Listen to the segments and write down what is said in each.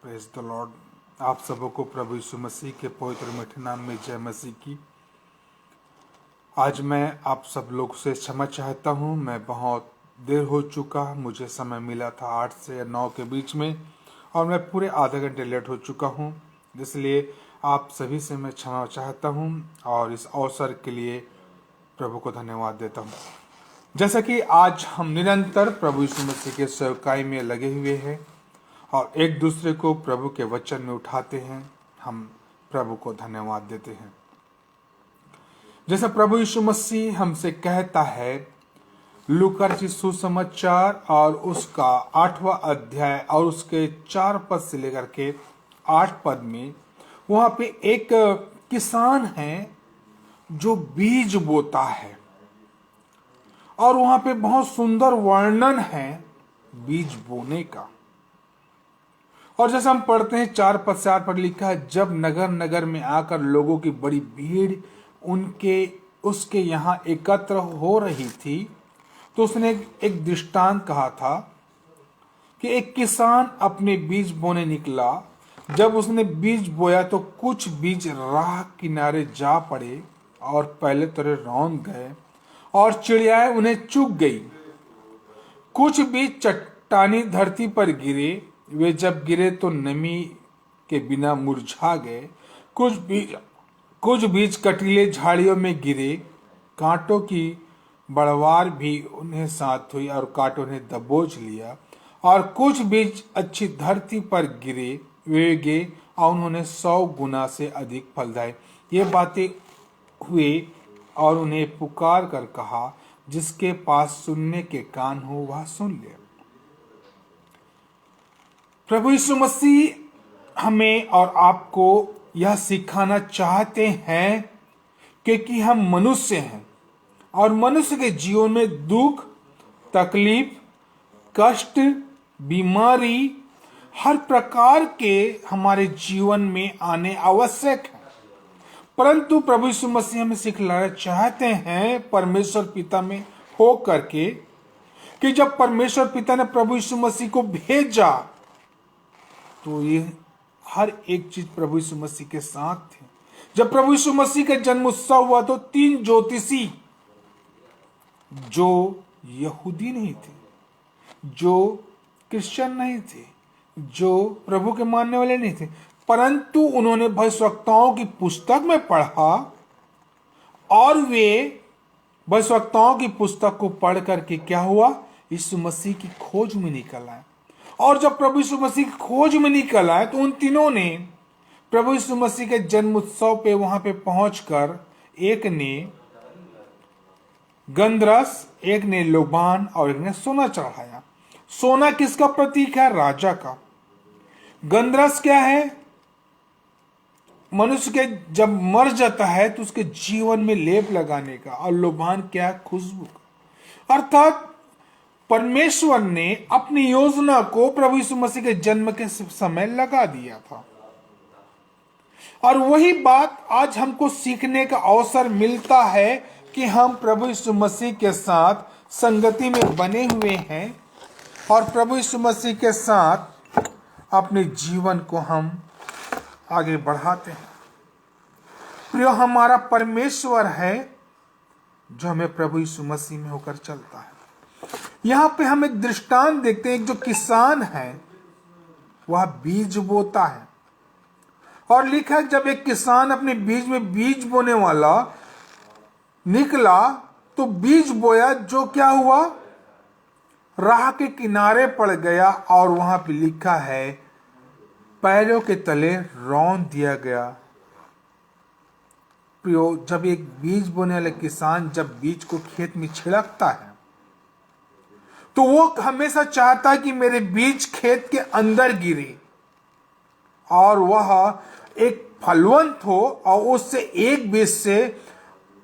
Praise the Lord. आप सबको प्रभु यीशु मसीह के पवित्र मीठे नाम में जय मसीह की। आज मैं आप सब लोग से क्षमा चाहता हूं। मैं बहुत देर हो चुका, मुझे समय मिला था 8 से 9 के बीच में और मैं पूरे आधे घंटे लेट हो चुका हूं। इसलिए आप सभी से मैं क्षमा चाहता हूं और इस अवसर के लिए प्रभु को धन्यवाद देता हूं। जैसा कि आज हम निरंतर प्रभु यीशु मसीह के सेवकाई में लगे हुए हैं और एक दूसरे को प्रभु के वचन में उठाते हैं, हम प्रभु को धन्यवाद देते हैं। जैसा प्रभु यीशु मसीह हमसे कहता है लूका रचित सुसमाचार और उसका 8वां अध्याय और उसके 4 पद से लेकर के 8 पद में, वहां पे एक किसान है जो बीज बोता है और वहां पे बहुत सुंदर वर्णन है बीज बोने का। और जैसे हम पढ़ते हैं 4 पद से 8 पद लिखा है, जब नगर नगर में आकर लोगों की बड़ी भीड़ उसके यहाँ एकत्र हो रही थी तो उसने एक दृष्टांत कहा था कि एक किसान अपने बीज बोने निकला। जब उसने बीज बोया तो कुछ बीज राह किनारे जा पड़े और पहले तरह रौंद गए और चिड़ियाएं उन्हें चुग गई। कुछ बीज चट्टानी धरती पर गिरे, वे जब गिरे तो नमी के बिना मुरझा गए। कुछ बीज कटीले झाड़ियों में गिरे, कांटों की बढ़वार भी उन्हें साथ हुई और कांटों ने दबोच लिया। और कुछ बीज अच्छी धरती पर गिरे, वे गे और उन्होंने 100 गुना से अधिक फल दिए। ये बातें हुए और उन्हें पुकार कर कहा, जिसके पास सुनने के कान हो वह सुन ले। प्रभु यीशु मसीह हमें और आपको यह सिखाना चाहते हैं क्योंकि हम मनुष्य हैं और मनुष्य के जीवन में दुख, तकलीफ, कष्ट, बीमारी हर प्रकार के हमारे जीवन में आने आवश्यक है। परंतु प्रभु यीशु मसीह हमें सिखलाना चाहते हैं परमेश्वर पिता में हो करके कि जब परमेश्वर पिता ने प्रभु यीशु मसीह को भेजा तो ये हर एक चीज प्रभु यीशु मसीह के साथ थे। जब प्रभु यीशु मसीह का जन्म उत्सव हुआ तो 3 ज्योतिषी जो यहूदी नहीं थे, जो क्रिश्चियन नहीं थे, जो प्रभु के मानने वाले नहीं थे, परंतु उन्होंने भविष्यवक्ताओं की पुस्तक में पढ़ा और वे भविष्यवक्ताओं की पुस्तक को पढ़ करके क्या हुआ, यीशु मसीह की खोज में निकल आए। और जब प्रभु यीशु मसीह की खोज में निकल आए तो उन तीनों ने प्रभु यीशु मसीह के जन्म उत्सव पे वहां पे पहुंचकर एक ने गंधरस, एक ने लोबान और एक ने सोना चढ़ाया। सोना किसका प्रतीक है? राजा का। गंधरस क्या है? मनुष्य के जब मर जाता है तो उसके जीवन में लेप लगाने का। और लोबान क्या है? खुशबू का। अर्थात परमेश्वर ने अपनी योजना को प्रभु यीशु मसीह के जन्म के समय लगा दिया था और वही बात आज हमको सीखने का अवसर मिलता है कि हम प्रभु यीशु मसीह के साथ संगति में बने हुए हैं और प्रभु यीशु मसीह के साथ अपने जीवन को हम आगे बढ़ाते हैं। प्रिय, हमारा परमेश्वर है जो हमें प्रभु यीशु मसीह में होकर चलता है। यहां पे हम एक दृष्टांत देखते हैं। एक जो किसान है वह बीज बोता है और लिखा है जब एक किसान अपने बीज में बीज बोने वाला निकला तो बीज बोया, जो क्या हुआ, राह के किनारे पड़ गया और वहां पे लिखा है पैरों के तले रौंद दिया गया। प्रियो, जब एक बीज बोने वाला किसान जब बीज को खेत में छिड़कता है तो वो हमेशा चाहता है कि मेरे बीज खेत के अंदर गिरे और वह एक फलवंत हो और उससे एक बीज से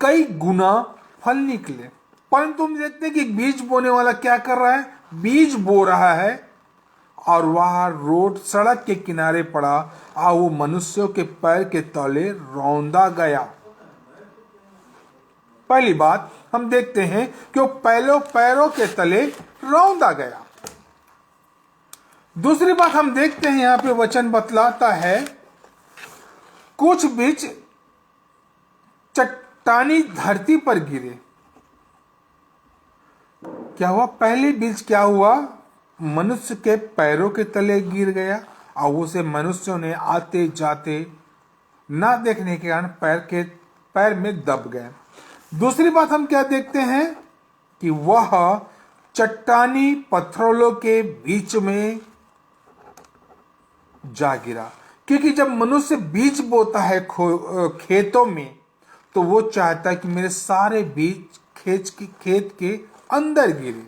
कई गुना फल निकले। परंतु हम देखते हैं कि बीज बोने वाला क्या कर रहा है? बीज बो रहा है और वह रोड, सड़क के किनारे पड़ा और वो मनुष्यों के पैर के तले रौंदा गया। पहली बात हम देखते हैं कि वो पैरों के तले रौंदा गया। दूसरी बात हम देखते हैं, यहां पे वचन बतलाता है कुछ बीज चट्टानी धरती पर गिरे। क्या हुआ? पहली बीज क्या हुआ? मनुष्य के पैरों के तले गिर गया और उसे मनुष्यों ने आते जाते ना देखने के कारण पैर में दब गए। दूसरी बात हम क्या देखते हैं कि वह चट्टानी पत्थरों के बीच में जा गिरा, क्योंकि जब मनुष्य बीज बोता है खेतों में, तो वो चाहता है कि मेरे सारे बीज खेत के अंदर गिरे।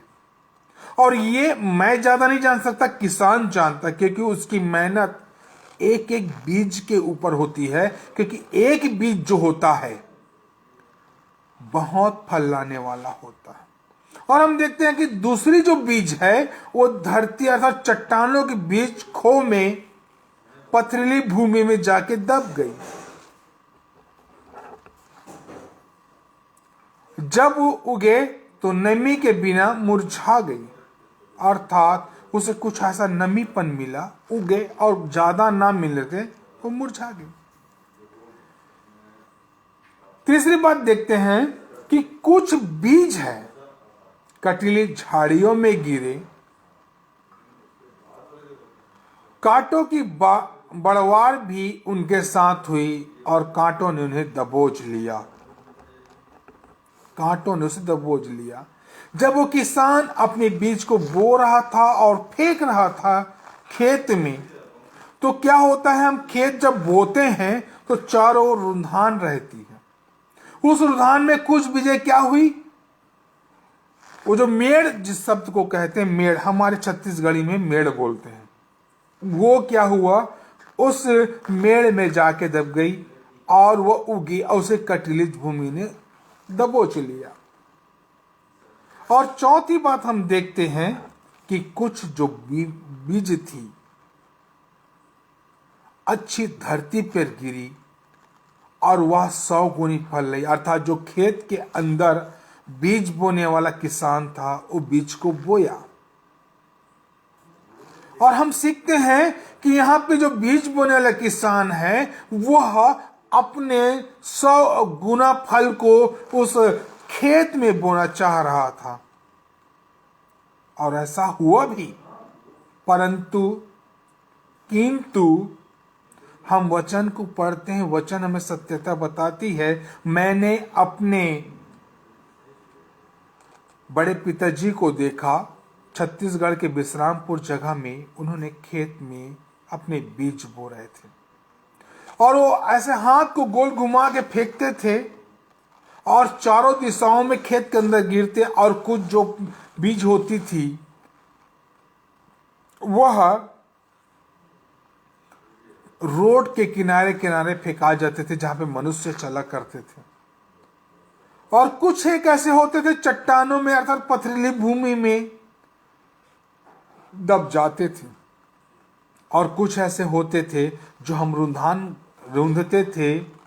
और ये मैं ज्यादा नहीं जान सकता, किसान जानता, क्योंकि उसकी मेहनत एक एक बीज के ऊपर होती है, क्योंकि एक बीज जो होता है बहुत फल लाने वाला होता है। और हम देखते हैं कि दूसरी जो बीज है वो धरती अर्थात चट्टानों के बीच खो में पथरीली भूमि में जाके दब गई। जब वो उगे तो नमी के बिना मुरझा गई, अर्थात उसे कुछ ऐसा नमीपन मिला, उगे और ज्यादा ना मिलने से वो मुरझा गई। तीसरी बात देखते हैं कि कुछ बीज है कटीली झाड़ियों में गिरे, कांटों की बढ़वार भी उनके साथ हुई और कांटों ने उन्हें दबोच लिया। कांटों ने उसे दबोच लिया। जब वो किसान अपने बीज को बो रहा था और फेंक रहा था खेत में, तो क्या होता है, हम खेत जब बोते हैं तो चारों ओर रुंधान रहती है। उस रुंधान में कुछ बीजें क्या हुई, वो जो मेड़ जिस शब्द को कहते हैं, मेड़ हमारे छत्तीसगढ़ी में मेड़ बोलते हैं, वो क्या हुआ, उस मेड़ में जाके दब गई और वो उगी और उसे कटीली भूमि ने दबोच लिया। और चौथी बात हम देखते हैं कि कुछ जो बीज थी अच्छी धरती पर गिरी और वह 100 गुनी फल ली, अर्थात जो खेत के अंदर बीज बोने वाला किसान था वो बीज को बोया। और हम सीखते हैं कि यहां पे जो बीज बोने वाला किसान है वह अपने 100 गुना फल को उस खेत में बोना चाह रहा था, और ऐसा हुआ भी। किंतु हम वचन को पढ़ते हैं, वचन हमें सत्यता बताती है। मैंने अपने बड़े पिताजी को देखा, छत्तीसगढ़ के विश्रामपुर जगह में उन्होंने खेत में अपने बीज बो रहे थे और वो ऐसे हाथ को गोल घुमा के फेंकते थे और चारों दिशाओं में खेत के अंदर गिरते, और कुछ जो बीज होती थी वह रोड के किनारे किनारे फेंका जाते थे जहां पे मनुष्य चला करते थे, और कुछ एक ऐसे होते थे चट्टानों में अर्थात पथरीली भूमि में दब जाते थे, और कुछ ऐसे होते थे जो हम रूंधते थे,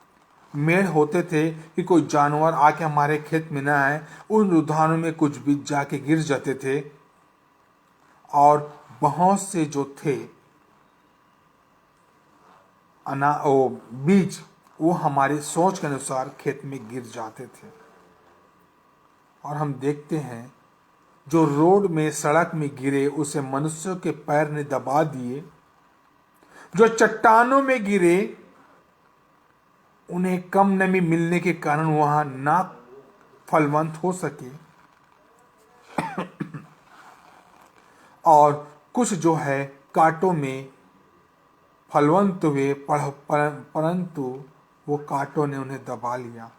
मेड़ होते थे कि कोई जानवर आके हमारे खेत में ना आए। उन रुधानों में कुछ बीज जाके गिर जाते थे और बहुत से जो थे बीज वो हमारी सोच के अनुसार खेत में गिर जाते थे। और हम देखते हैं जो रोड में सड़क में गिरे उसे मनुष्यों के पैर ने दबा दिए, जो चट्टानों में गिरे उन्हें कम नमी मिलने के कारण वहां ना फलवंत हो सके, और कुछ जो है कांटों में फलवंत हुए परंतु वो कांटों ने उन्हें दबा लिया।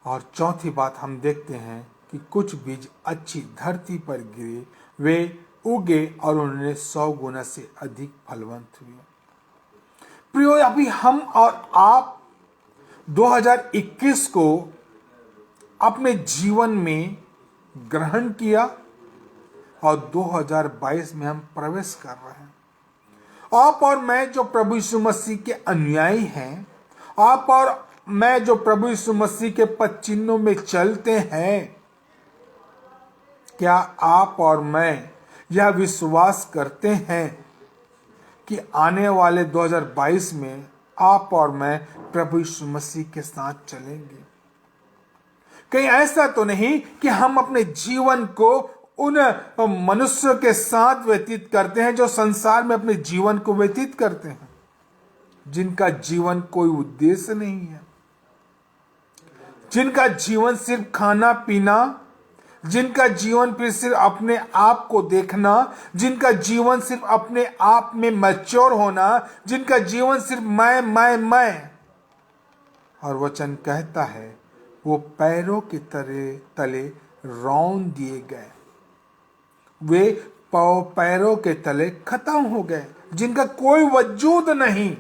और चौथी बात हम देखते हैं कि कुछ बीज अच्छी धरती पर गिरे, वे उगे और उन्होंने 100 गुना से अधिक फलवंत हुए। प्रियो, अभी हम और आप 2021 को अपने जीवन में ग्रहण किया और 2022 में हम प्रवेश कर रहे हैं। आप और मैं जो प्रभु यीशु मसीह के अनुयायी हैं, आप और मैं जो प्रभु यीशु मसीह के पद चिन्हों में चलते हैं, क्या आप और मैं यह विश्वास करते हैं कि आने वाले 2022 में आप और मैं प्रभु यीशु मसीह के साथ चलेंगे। कहीं ऐसा तो नहीं कि हम अपने जीवन को उन मनुष्यों के साथ व्यतीत करते हैं जो संसार में अपने जीवन को व्यतीत करते हैं, जिनका जीवन कोई उद्देश्य नहीं है, जिनका जीवन सिर्फ खाना पीना, जिनका जीवन फिर सिर्फ अपने आप को देखना, जिनका जीवन सिर्फ अपने आप में मैच्योर होना, जिनका जीवन सिर्फ मैं। और वचन कहता है वो पैरों के तले रौंद दिए गए, वे पैरों के तले खत्म हो गए, जिनका कोई वजूद नहीं।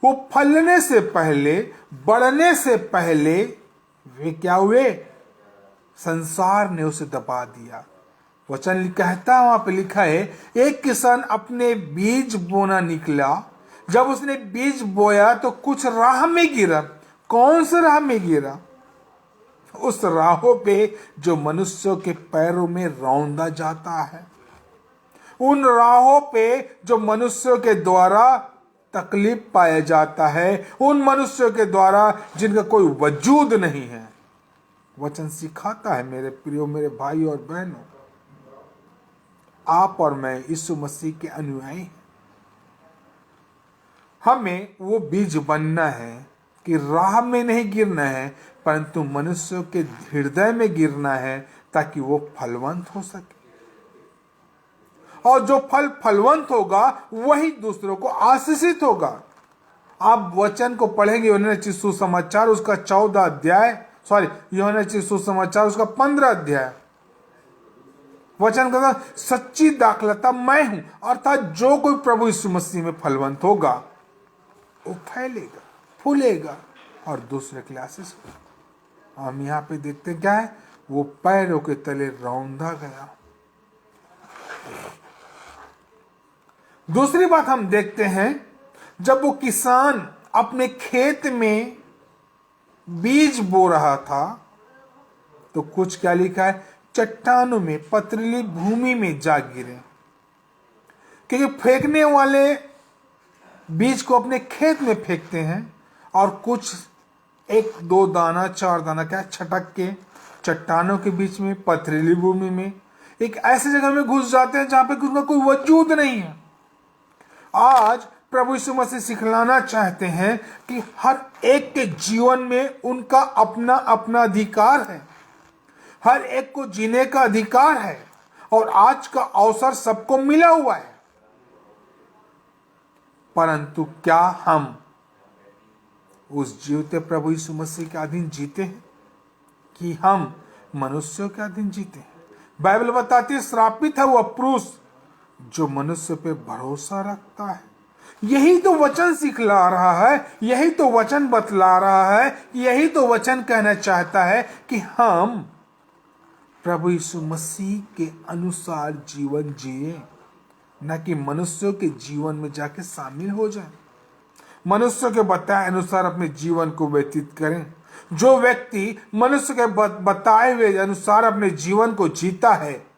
वो फलने से पहले, बढ़ने से पहले वे क्या हुए? संसार ने उसे दबा दिया। वचन कहता है, वहां पे लिखा है, एक किसान अपने बीज बोना निकला। जब उसने बीज बोया तो कुछ राह में गिरा। कौन सा राह में गिरा? उस राहों पे जो मनुष्यों के पैरों में रौंदा जाता है, उन राहों पे जो मनुष्यों के द्वारा तकलीफ पाया जाता है, उन मनुष्यों के द्वारा जिनका कोई वजूद नहीं है। वचन सिखाता है मेरे प्रियो, मेरे भाई और बहनों, आप और मैं यीशु मसीह के अनुयायी हैं। हमें वो बीज बनना है कि राह में नहीं गिरना है, परंतु मनुष्यों के हृदय में गिरना है, ताकि वो फलवंत हो सके। और जो फल फलवंत होगा वही दूसरों को आशीषित होगा। आप वचन को पढ़ेंगे यूहन्ना रचित सुसमाचार उसका 14 अध्याय, यूहन्ना रचित सुसमाचार उसका 15 अध्याय। वचन कहता सच्ची दाखलता मैं हूं, अर्थात जो कोई प्रभु यीशु मसीह में फलवंत होगा वो फैलेगा, फूलेगा और दूसरे के लिए आशीष होगा। हम यहाँ पे देखते क्या है? वो पैरों के तले रौंदा गया। दूसरी बात हम देखते हैं, जब वो किसान अपने खेत में बीज बो रहा था तो कुछ क्या लिखा है? चट्टानों में, पथरीली भूमि में जा गिरे। क्योंकि फेंकने वाले बीज को अपने खेत में फेंकते हैं और कुछ 1 2 दाना 4 दाना क्या छटक के चट्टानों के बीच में, पथरीली भूमि में, एक ऐसी जगह में घुस जाते हैं जहां पे उनका कोई वजूद नहीं है। आज प्रभु यीशु मसीह सिखलाना चाहते हैं कि हर एक के जीवन में उनका अपना अपना अधिकार है, हर एक को जीने का अधिकार है, और आज का अवसर सबको मिला हुआ है। परंतु क्या हम उस जीवते प्रभु यीशु मसीह के अधीन जीते हैं कि हम मनुष्यों के अधीन जीते हैं? बाइबल बताती है, श्रापित है वह पुरुष जो मनुष्य पे भरोसा रखता है। यही तो वचन सिखला रहा है, यही तो वचन बतला रहा है, यही तो वचन कहना चाहता है कि हम प्रभु यीशु मसीह के अनुसार जीवन जिए, न कि मनुष्यों के जीवन में जाके शामिल हो जाए, मनुष्य के बताए अनुसार अपने जीवन को व्यतीत करें। जो व्यक्ति मनुष्य के बताए हुए अनुसार अपने जीवन को जीता है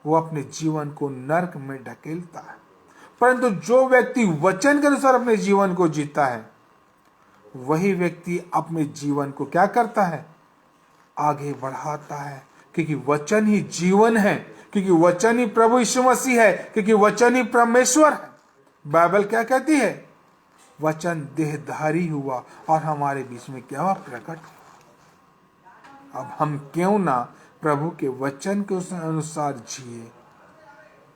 वो अपने जीवन को नरक में ढकेलता है, परंतु जो व्यक्ति वचन के अनुसार अपने जीवन को जीता है वही व्यक्ति अपने जीवन को क्या करता है? आगे बढ़ाता है, क्योंकि वचन ही जीवन है, क्योंकि वचन ही प्रभु यीशु मसीह है, क्योंकि वचन ही परमेश्वर है। बाइबल क्या कहती है? वचन देहधारी हुआ और हमारे बीच में क्या हुआ? प्रकट। अब हम क्यों ना प्रभु के वचन के अनुसार जिए,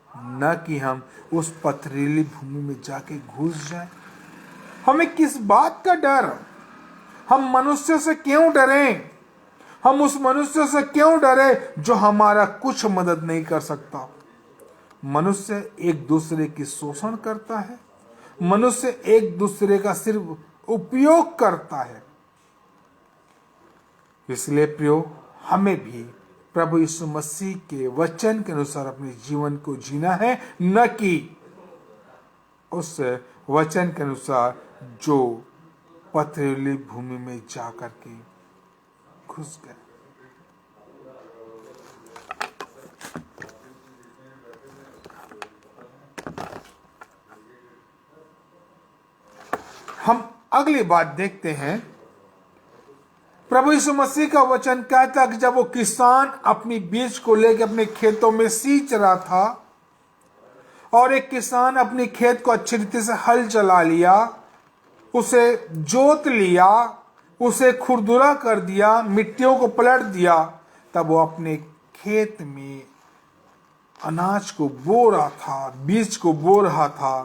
न कि हम उस पथरीली भूमि में जाके घुस जाए। हमें किस बात का डर? हम मनुष्य से क्यों डरें? हम उस मनुष्य से क्यों डरे जो हमारा कुछ मदद नहीं कर सकता? मनुष्य एक दूसरे की शोषण करता है, मनुष्य एक दूसरे का सिर्फ उपयोग करता है। इसलिए प्रियो, हमें भी प्रभु यीशु मसीह के वचन के अनुसार अपने जीवन को जीना है, न कि उस वचन के अनुसार जो पथरीली भूमि में जाकर के घुस गए। हम अगली बात देखते हैं। प्रभु यीशु मसीह का वचन कहता है कि जब वो किसान अपनी बीज को लेकर अपने खेतों में सींच रहा था और एक किसान अपनी खेत को अच्छी रीति से हल चला लिया, उसे जोत लिया, उसे खुरदुरा कर दिया, मिट्टियों को पलट दिया, तब वो अपने खेत में अनाज को बो रहा था, बीज को बो रहा था।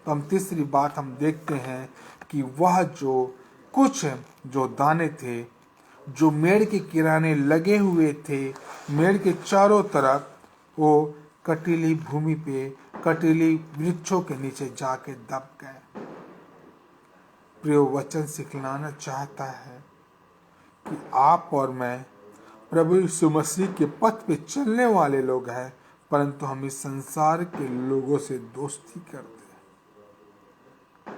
तो हम तीसरी बात हम देखते हैं कि वह जो दाने थे, जो मेड़ के किनारे लगे हुए थे, मेड़ के चारों तरफ, वो कटीली भूमि पे, कटीली वृक्षों के नीचे जाके दब गए। प्रिय वचन सिखलाना चाहता है कि आप और मैं प्रभु यीशु मसीह के पथ पे चलने वाले लोग हैं, परंतु हम इस संसार के लोगों से दोस्ती करते हैं।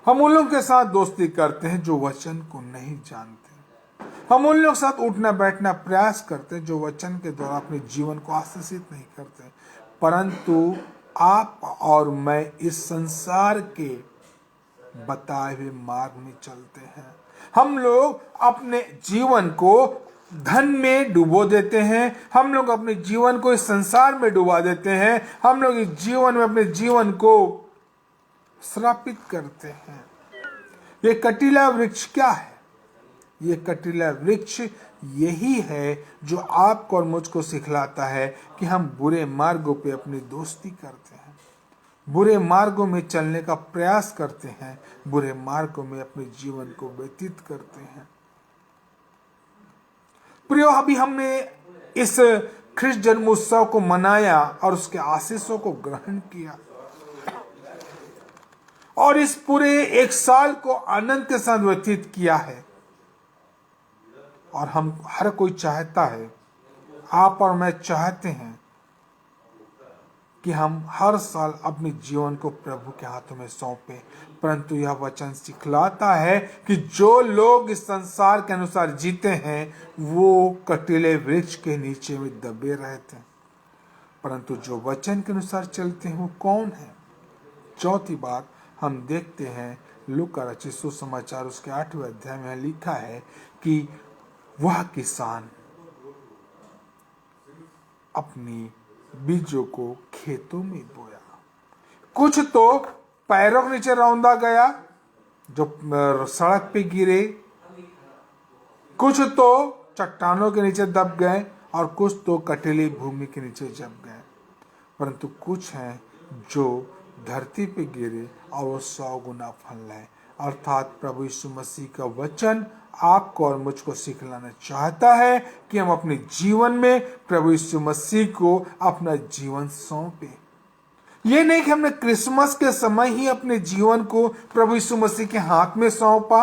हम उन लोगों के साथ दोस्ती करते हैं जो वचन को नहीं जानते। हम उन लोगों के साथ उठना बैठना प्रयास करते हैं जो वचन के द्वारा अपने जीवन को आशीषित नहीं करते। परंतु आप और मैं इस संसार के बताए हुए मार्ग में चलते हैं। हम लोग अपने जीवन को धन में डुबो देते हैं, हम लोग अपने जीवन को इस संसार में डुबा देते हैं, हम लोग इस जीवन में अपने जीवन को श्रापित करते हैं। ये कटीला वृक्ष क्या है? ये कटीला वृक्ष यही है जो आपको और मुझको सिखलाता है कि हम बुरे मार्गों पे अपनी दोस्ती करते हैं, बुरे मार्गों में चलने का प्रयास करते हैं, बुरे मार्गों में अपने जीवन को व्यतीत करते हैं। प्रियो, अभी हमने इस ख्रिस्त जन्म उत्सव को मनाया और उसके आशीषों को ग्रहण किया और इस पूरे एक साल को आनंद के साथ व्यतीत किया है। और हम हर कोई चाहता है, आप और मैं चाहते हैं कि हम हर साल अपने जीवन को प्रभु के हाथों में सौंपें। परंतु यह वचन सिखलाता है कि जो लोग इस संसार के अनुसार जीते हैं वो कटीले वृक्ष के नीचे में दबे रहते हैं, परंतु जो वचन के अनुसार चलते हैं वो कौन है? चौथी बात हम देखते हैं, लूका रचित सुसमाचार उसके 8वें अध्याय में लिखा है कि वह किसान अपनी बीजों को खेतों में बोया। कुछ तो पैरों के नीचे रौंदा गया जो सड़क पे गिरे, कुछ तो चट्टानों के नीचे दब गए और कुछ तो कटीली भूमि के नीचे जम गए, परंतु कुछ हैं जो धरती पे गिरे और वो 100 गुना फल लाए। अर्थात प्रभु यीशु मसीह का वचन आपको और मुझको सिखलाना चाहता है कि हम अपने जीवन में प्रभु यीशु मसीह को अपना जीवन सौंपे। ये नहीं कि हमने क्रिसमस के समय ही अपने जीवन को प्रभु यीशु मसीह के हाथ में सौंपा।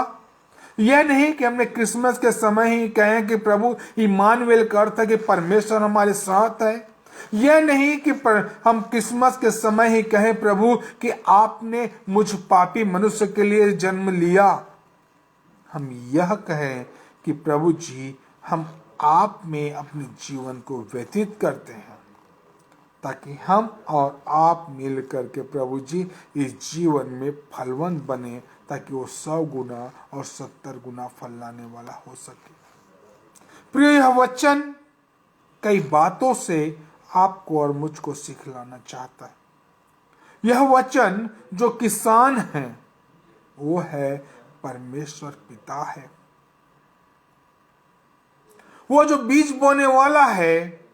यह नहीं कि हमने क्रिसमस के समय ही कहें कि प्रभु इमानुएल का अर्थ है कि परमेश्वर हमारे साथ है। यह नहीं कि हम क्रिसमस के समय ही कहें प्रभु कि आपने मुझ पापी मनुष्य के लिए जन्म लिया। हम यह कहें कि प्रभु जी, हम आप में अपने जीवन को व्यतीत करते हैं ताकि हम और आप मिल करके प्रभु जी इस जीवन में फलवंत बने, ताकि वो 100 गुना और 70 गुना फल लाने वाला हो सके। प्रिय, यह वचन कई बातों से आपको और मुझको सिखलाना चाहता है। यह वचन जो किसान है वो है परमेश्वर पिता है। वो जो बीज बोने वाला है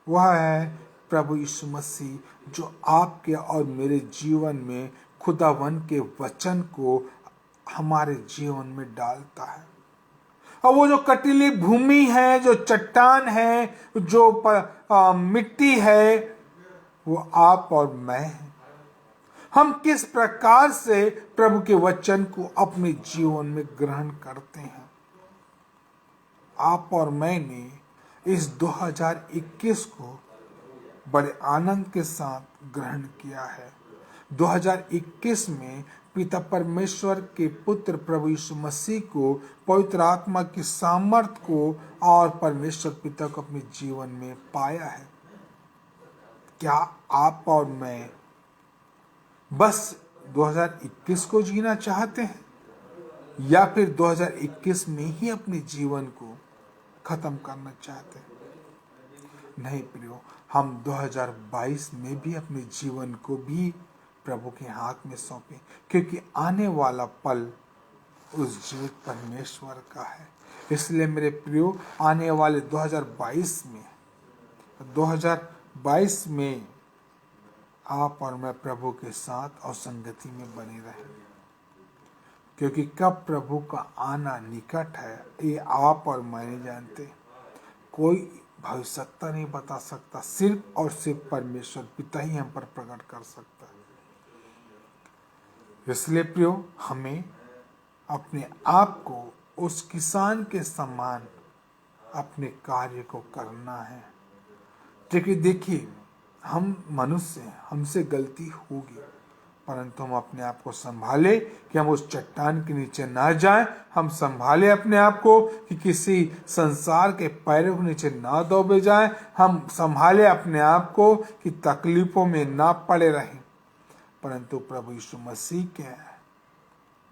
वह है प्रभु यीशु मसीह, जो आपके और मेरे जीवन में खुदावन के वचन को हमारे जीवन में डालता है। और वो जो कटीली भूमि है, जो चट्टान है, जो मिट्टी है, वो आप और मैं हैं। हम किस प्रकार से प्रभु के वचन को अपने जीवन में ग्रहण करते हैं। आप और मैंने इस 2021 को बड़े आनंद के साथ ग्रहण किया है। 2021 में पिता परमेश्वर के पुत्र प्रभु यीशु मसीह को, पवित्र आत्मा की सामर्थ को और परमेश्वर पिता को अपने जीवन में पाया है। क्या आप और मैं बस 2021 को जीना चाहते हैं? या फिर 2021 में ही अपने जीवन को खत्म करना चाहते हैं? नहीं प्रियो, हम 2022 में भी अपने जीवन को भी प्रभु के हाथ में सौंपें, क्योंकि आने वाला पल उस जीवित परमेश्वर का है। इसलिए मेरे प्रियो, आने वाले 2022 में आप और मैं प्रभु के साथ और संगति में बने रहें, क्योंकि कब प्रभु का आना निकट है ये आप और मैं नहीं जानते। कोई भविष्यता नहीं बता सकता, सिर्फ और सिर्फ परमेश्वर पिता ही हम पर प्रकट कर सकता है। इसलिए प्रियो, हमें अपने आप को उस किसान के समान अपने कार्य को करना है। क्योंकि देखिए, हम मनुष्य हैं, हमसे गलती होगी, परंतु हम अपने आप को संभाले कि हम उस चट्टान के नीचे ना जाएं। हम संभाले अपने आप को कि किसी संसार के पैरों के नीचे ना दबे जाएं। हम संभाले अपने आप को कि तकलीफों में ना पड़े रहें, परंतु प्रभु यीशु मसीह के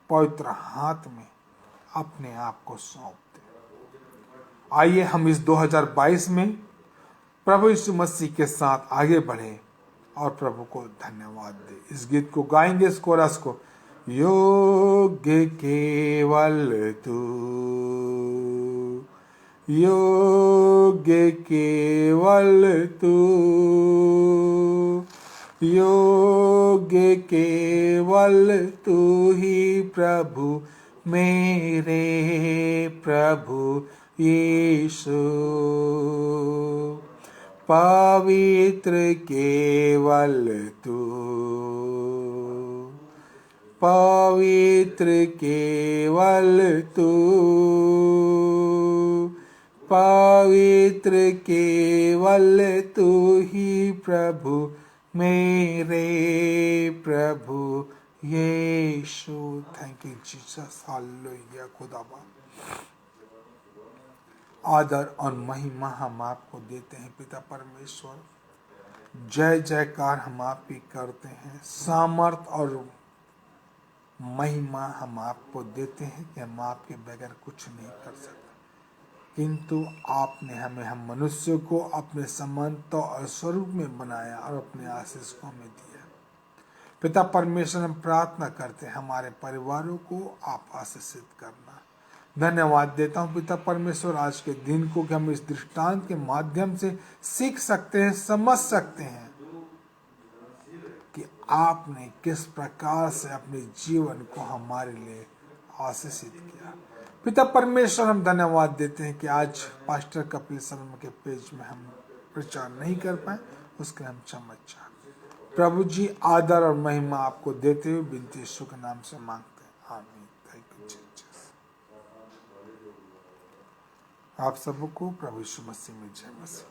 पवित्र हाथ में अपने आप को सौंप दें। आइए हम इस 2022 में प्रभु यीशु मसीह के साथ आगे बढ़े और प्रभु को धन्यवाद दे। इस गीत को गाएंगे, इस कोरस को। योग्य केवल तू, योग्य केवल तू, योग्य केवल तू ही प्रभु, मेरे प्रभु यीशु। पवित्र केवल तू, पवित्र केवल तू, पवित्र केवल तू ही प्रभु, मेरे प्रभु यीशु। Thank you Jesus, hallelujah. खुदाबा आदर और महिमा हम आपको देते हैं पिता परमेश्वर। जय जयकार हम आपकी करते हैं। सामर्थ और महिमा हम आपको देते हैं कि हम आपके बगैर कुछ नहीं कर सकते, किंतु आपने हम मनुष्य को अपने समानता और स्वरूप में बनाया और अपने आशीष को हमें दिया। पिता परमेश्वर, हम प्रार्थना करते हैं हमारे परिवारों को आप आशीषित करना। धन्यवाद देता हूँ पिता परमेश्वर आज के दिन को, कि हम इस दृष्टांत के माध्यम से सीख सकते हैं, समझ सकते हैं कि आपने किस प्रकार से अपने जीवन को हमारे लिए आशीषित किया। पिता परमेश्वर, हम धन्यवाद देते हैं कि आज पास्टर कपिल शर्मा के पेज में हम प्रचार नहीं कर पाए, उसके हम क्षमा चाहते हैं। प्रभु जी, आदर और महिमा आपको देते हुए बिनती यीशु के नाम से मांगते हैं, आमीन। Thank you Jesus. आप सबको प्रभु यीशु मसीह में जय मसीह।